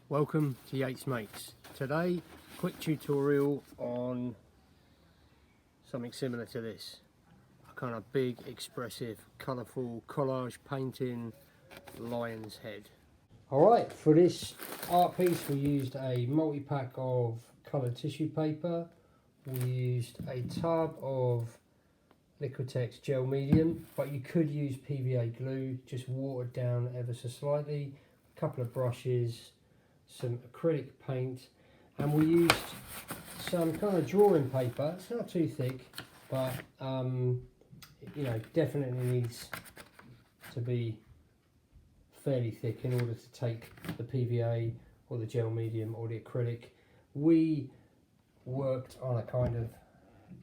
Welcome to texhniques. Today, quick tutorial on something similar to this. A kind of big, expressive, colourful collage painting lion's head. Alright, for this art piece we used a multi-pack of coloured tissue paper. We used a tub of Liquitex gel medium, but you could use PVA glue, just watered down ever so slightly. A couple of brushes, some acrylic paint, and we used some kind of drawing paper. It's not too thick, but you know, definitely needs to be fairly thick in order to take the PVA or the gel medium or the acrylic. We worked on a kind of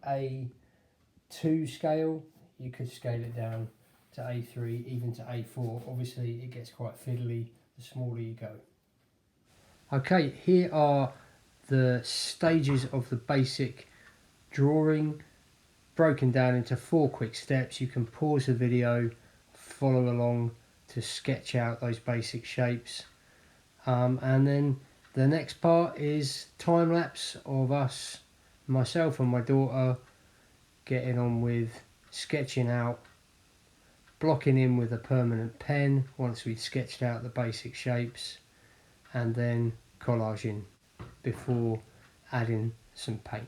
A2 scale. You could scale it down to A3, even to A4. Obviously it gets quite fiddly the smaller you go. Okay, here are the stages of the basic drawing, broken down into 4 quick steps. You can pause the video, follow along to sketch out those basic shapes, and then the next part is time lapse of us, myself and my daughter, getting on with sketching out, blocking in with a permanent pen once we'd sketched out the basic shapes, and then collaging before adding some paint.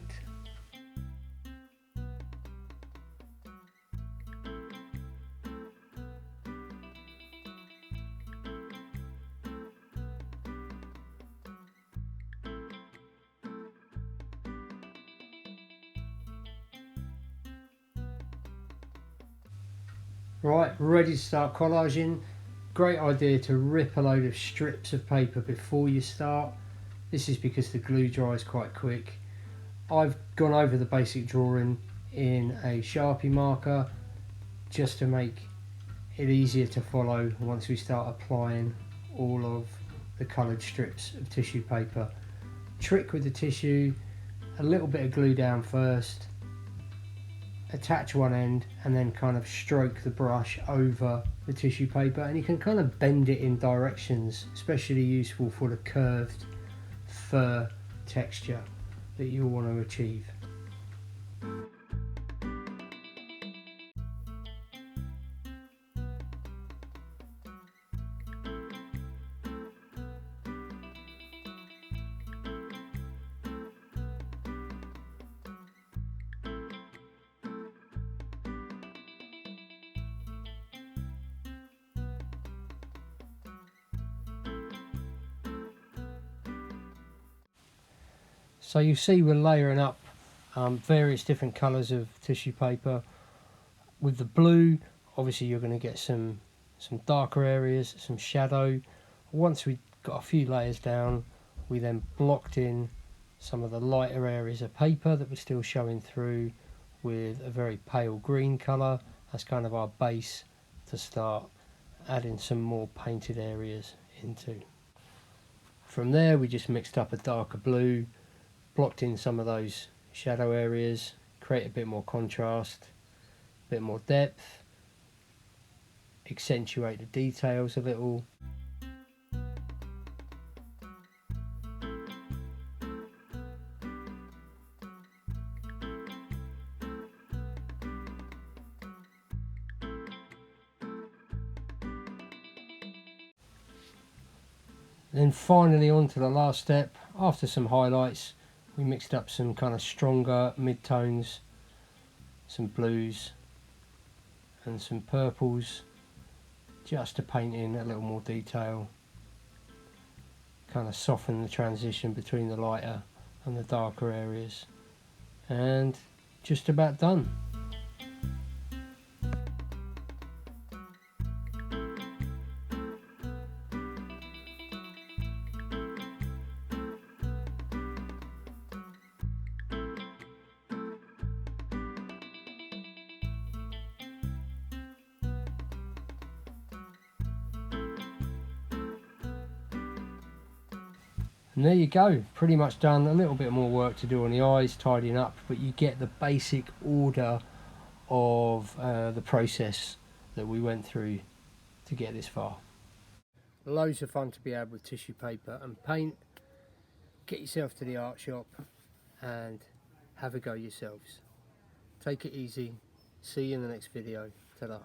Right, ready to start collaging. Great idea to rip a load of strips of paper before you start. This is because the glue dries quite quick. I've gone over the basic drawing in a Sharpie marker just to make it easier to follow once we start applying all of the coloured strips of tissue paper. Trick with the tissue, a little bit of glue down first, attach one end and then kind of stroke the brush over the tissue paper, and you can kind of bend it in directions, especially useful for the curved fur texture that you want to achieve. So you see we're layering up various different colours of tissue paper. With the blue, obviously you're going to get some darker areas, some shadow. Once we got a few layers down, we then blocked in some of the lighter areas of paper that were still showing through with a very pale green colour. That's kind of our base to start adding some more painted areas into. From there we just mixed up a darker blue, blocked in some of those shadow areas, create a bit more contrast, a bit more depth, accentuate the details a little. Then finally on to the last step. After some highlights, we mixed up some kind of stronger mid-tones, some blues and some purples, just to paint in a little more detail, kind of soften the transition between the lighter and the darker areas, and just about done. And there you go, pretty much done. A little bit more work to do on the eyes, tidying up, but you get the basic order of the process that we went through to get this far. Loads of fun to be had with tissue paper and paint. Get yourself to the art shop and have a go yourselves. Take it easy. See you in the next video. Ta-da.